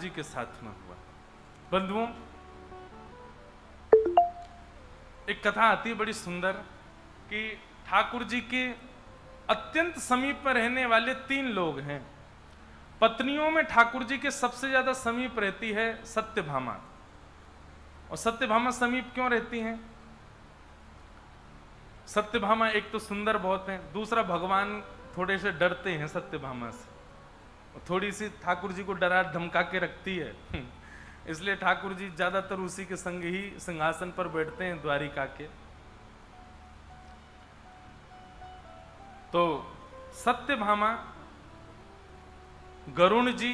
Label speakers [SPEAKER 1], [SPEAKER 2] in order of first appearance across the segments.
[SPEAKER 1] जी के साथ में हुआ। बंधुओं, एक कथा आती है बड़ी सुंदर कि ठाकुर जी के अत्यंत समीप में रहने वाले 3 लोग हैं। पत्नियों में ठाकुर जी के सबसे ज्यादा समीप रहती है सत्यभामा। और सत्यभामा समीप क्यों रहती हैं? सत्यभामा एक तो सुंदर बहुत है, दूसरा भगवान थोड़े से डरते हैं सत्यभामा से, थोड़ी सी ठाकुर जी को डरा धमका के रखती है इसलिए ठाकुर जी ज्यादातर उसी के संग ही सिंहासन पर बैठते हैं द्वारिका के। तो सत्यभामा, गरुण जी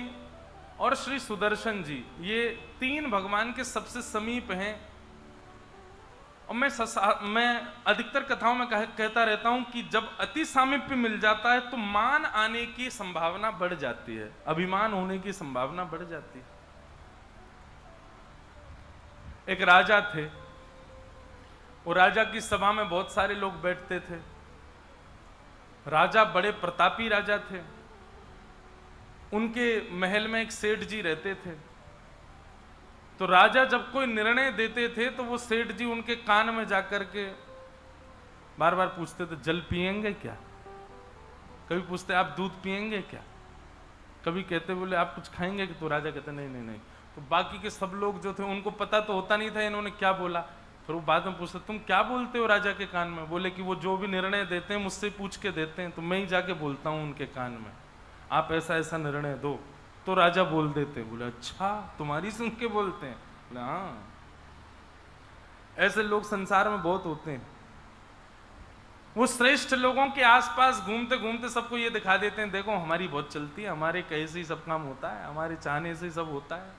[SPEAKER 1] और श्री सुदर्शन जी, ये 3 भगवान के सबसे समीप हैं। और मैं अधिकतर कथाओं में कहता रहता हूं कि जब अति सामीप्य मिल जाता है तो मान आने की संभावना बढ़ जाती है, अभिमान होने की संभावना बढ़ जाती है। एक राजा थे, वो राजा की सभा में बहुत सारे लोग बैठते थे। राजा बड़े प्रतापी राजा थे। उनके महल में एक सेठ जी रहते थे। तो राजा जब कोई निर्णय देते थे तो वो सेठ जी उनके कान में जाकर के बार बार पूछते थे, जल पिएंगे क्या? कभी पूछते आप दूध पिएंगे क्या? कभी कहते बोले आप कुछ खाएंगे? तो राजा कहते नहीं नहीं नहीं। तो बाकी के सब लोग जो थे उनको पता तो होता नहीं था इन्होंने क्या बोला। फिर वो बाद में पूछते तुम क्या बोलते हो राजा के कान में? बोले कि वो जो भी निर्णय देते हैं मुझसे पूछ के देते हैं, तो मैं ही जाके बोलता हूँ उनके कान में, आप ऐसा ऐसा निर्णय दो। तो राजा बोल देते। बोले अच्छा, तुम्हारी सुन के बोलते हैं? बोले हाँ। ऐसे लोग संसार में बहुत होते हैं। वो श्रेष्ठ लोगों के आसपास घूमते घूमते सबको ये दिखा देते हैं, देखो हमारी बहुत चलती है, हमारे कहे से ही सब काम होता है, हमारे चाहने से ही सब होता है।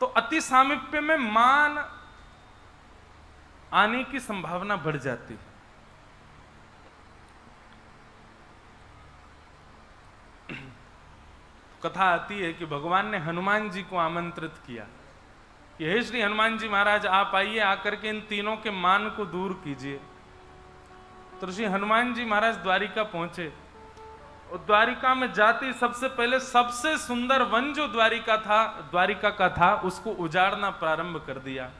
[SPEAKER 1] तो अति सामीप्य में मान आने की संभावना बढ़ जाती है। कथा आती है कि भगवान ने हनुमान जी को आमंत्रित किया कि हे श्री हनुमान जी महाराज, आप आइए, आकर के इन तीनों के मान को दूर कीजिए। तो श्री हनुमान जी महाराज द्वारिका पहुंचे और द्वारिका में जाते सबसे पहले सबसे सुंदर वन जो द्वारिका का था उसको उजाड़ना प्रारंभ कर दिया।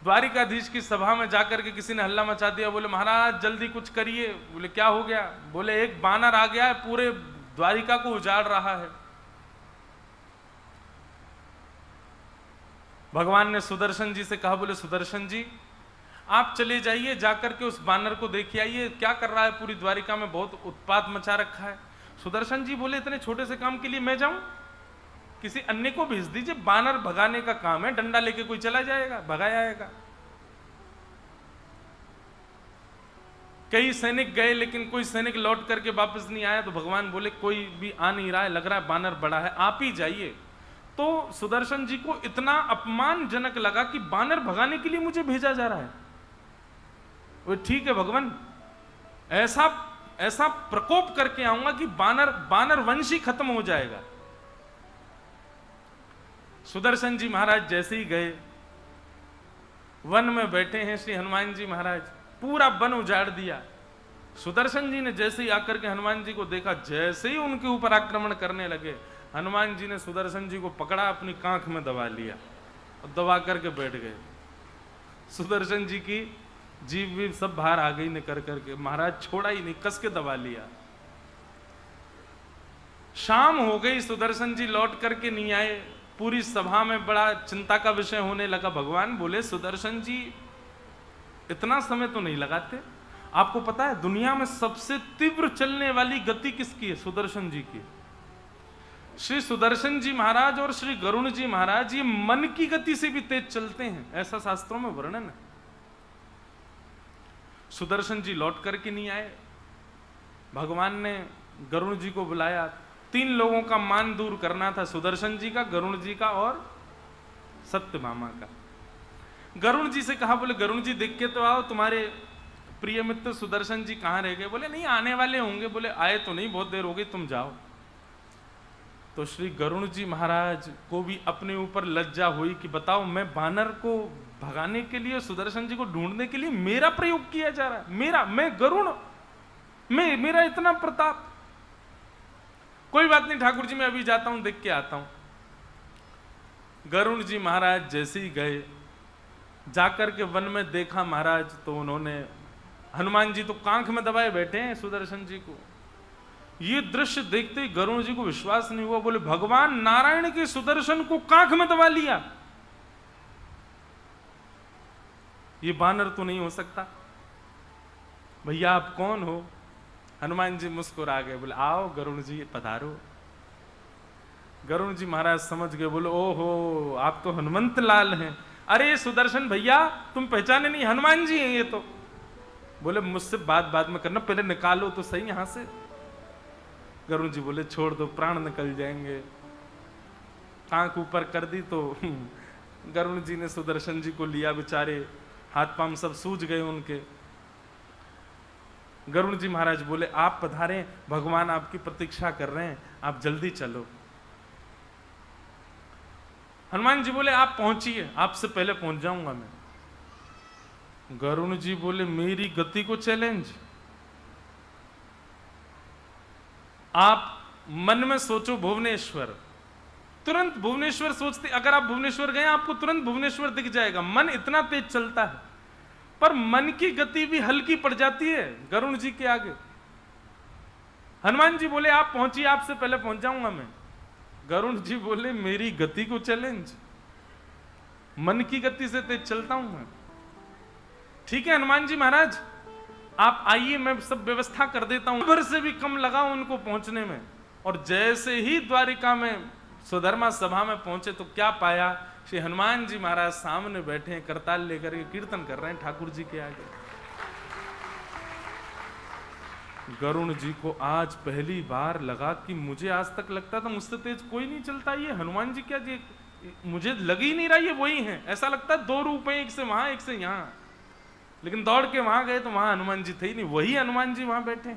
[SPEAKER 1] द्वारिकाधीश की सभा में जाकर के किसी ने हल्ला मचा दिया। बोले महाराज जल्दी कुछ करिए। बोले क्या हो गया? बोले एक बानर आ गया है, पूरे द्वारिका को उजाड़ रहा है। भगवान ने सुदर्शन जी से कहा, बोले सुदर्शन जी आप चले जाइए, जाकर के उस बानर को देखिए आइए, क्या कर रहा है, पूरी द्वारिका में बहुत उत्पात मचा रखा है। सुदर्शन जी बोले इतने छोटे से काम के लिए मैं जाऊं? किसी अन्य को भेज दीजिए, बानर भगाने का काम है, डंडा लेके कोई चला जाएगा, भगाया आएगा। कई सैनिक गए लेकिन कोई सैनिक लौट करके वापस नहीं आया। तो भगवान बोले कोई भी आ नहीं रहा है, लग रहा है बानर बड़ा है, आप ही जाइए। तो सुदर्शन जी को इतना अपमानजनक लगा कि बानर भगाने के लिए मुझे भेजा जा रहा है। वो ठीक है भगवान, ऐसा प्रकोप करके आऊंगा कि बानर वंश ही खत्म हो जाएगा। सुदर्शन जी महाराज जैसे ही गए, वन में बैठे हैं श्री हनुमान जी महाराज, पूरा वन उजाड़ दिया। सुदर्शन जी ने जैसे ही आकर के हनुमान जी को देखा, जैसे ही उनके ऊपर आक्रमण करने लगे, हनुमान जी ने सुदर्शन जी को पकड़ा, अपनी कांख में दबा लिया और दबा करके बैठ गए। सुदर्शन जी की जीभ भी सब बाहर आ गई निकल करके, महाराज छोड़ा ही नहीं, कस के दबा लिया। शाम हो गई, सुदर्शन जी लौट करके नहीं आए। पूरी सभा में बड़ा चिंता का विषय होने लगा। भगवान बोले सुदर्शन जी इतना समय तो नहीं लगाते, आपको पता है दुनिया में सबसे तीव्र चलने वाली गति किसकी है? सुदर्शन जी की। श्री सुदर्शन जी महाराज और श्री गरुण जी महाराज ये मन की गति से भी तेज चलते हैं, ऐसा शास्त्रों में वर्णन है। सुदर्शन जी लौट करके नहीं आए। भगवान ने गरुण जी को बुलाया, 3 लोगों का मान दूर करना था, सुदर्शन जी का, गरुण जी का और सत्यभामा का। गरुण जी से कहा, बोले गरुण जी देख के तो आओ, तुम्हारे प्रिय मित्र सुदर्शन जी कहाँ रह गए? बोले नहीं आने वाले होंगे। बोले आए तो नहीं, बहुत देर हो गई, तुम जाओ। तो श्री गरुण जी महाराज को भी अपने ऊपर लज्जा हुई कि बताओ मैं बानर को भगाने के लिए, सुदर्शन जी को ढूंढने के लिए मेरा प्रयोग किया जा रहा है, मैं गरुण, मेरा इतना प्रताप। कोई बात नहीं ठाकुर जी, मैं अभी जाता हूं, देख के आता हूं। गरुड़ जी महाराज जैसे ही गए, जाकर के वन में देखा महाराज, तो उन्होंने, हनुमान जी तो कांख में दबाए बैठे हैं सुदर्शन जी को। ये दृश्य देखते ही गरुड़ जी को विश्वास नहीं हुआ, बोले भगवान नारायण के सुदर्शन को कांख में दबा लिया, ये बानर तो नहीं हो सकता। भैया आप कौन हो? हनुमान जी मुस्कुरा गए, बोले आओ गरुड़ जी पधारो। गरुड़ जी महाराज समझ गए, बोले ओहो आप तो हनुमंत लाल हैं। अरे सुदर्शन भैया तुम पहचाने नहीं, हनुमान जी हैं ये तो। बोले मुझसे बात बाद में करना, पहले निकालो तो सही यहां से। गरुड़ जी बोले छोड़ दो, प्राण निकल जाएंगे। कांख ऊपर कर दी तो गरुड़ जी ने सुदर्शन जी को लिया, बेचारे हाथ पांव सब सूज गए उनके। गरुड़ जी महाराज बोले आप पधारें, भगवान आपकी प्रतीक्षा कर रहे हैं, आप जल्दी चलो। हनुमान जी बोले आप पहुंचिए, आपसे पहले पहुंच जाऊंगा मैं। गरुड़ जी बोले मेरी गति को चैलेंज? आप मन में सोचो भुवनेश्वर, तुरंत भुवनेश्वर सोचते, अगर आप भुवनेश्वर गए आपको तुरंत भुवनेश्वर दिख जाएगा, मन इतना तेज चलता है। पर मन की गति भी हल्की पड़ जाती है गरुड़ जी के आगे। हनुमान जी बोले आप पहुंचिए, आपसे पहले पहुंच जाऊंगा मैं। गरुड़ जी बोले मेरी गति को चैलेंज? मन की गति से तेज चलता हूं मैं। ठीक है हनुमान जी महाराज आप आइए, मैं सब व्यवस्था कर देता हूं। भर से भी कम लगा उनको पहुंचने में। और जैसे ही द्वारिका में सुधर्मा सभा में पहुंचे तो क्या पाया, श्री हनुमान जी महाराज सामने बैठे हैं, करताल लेकर के कीर्तन कर रहे हैं ठाकुर जी के आगे। गरुड़ जी को आज पहली बार लगा कि मुझे आज तक लगता था मुझसे तेज कोई नहीं चलता, ये हनुमान जी क्या जी, मुझे लग ही नहीं रहा ये वही है। ऐसा लगता है दो रूप हैं, एक से वहां एक से यहां। लेकिन दौड़ के वहां गए तो वहां हनुमान जी थे ही नहीं, वही हनुमान जी वहां बैठे।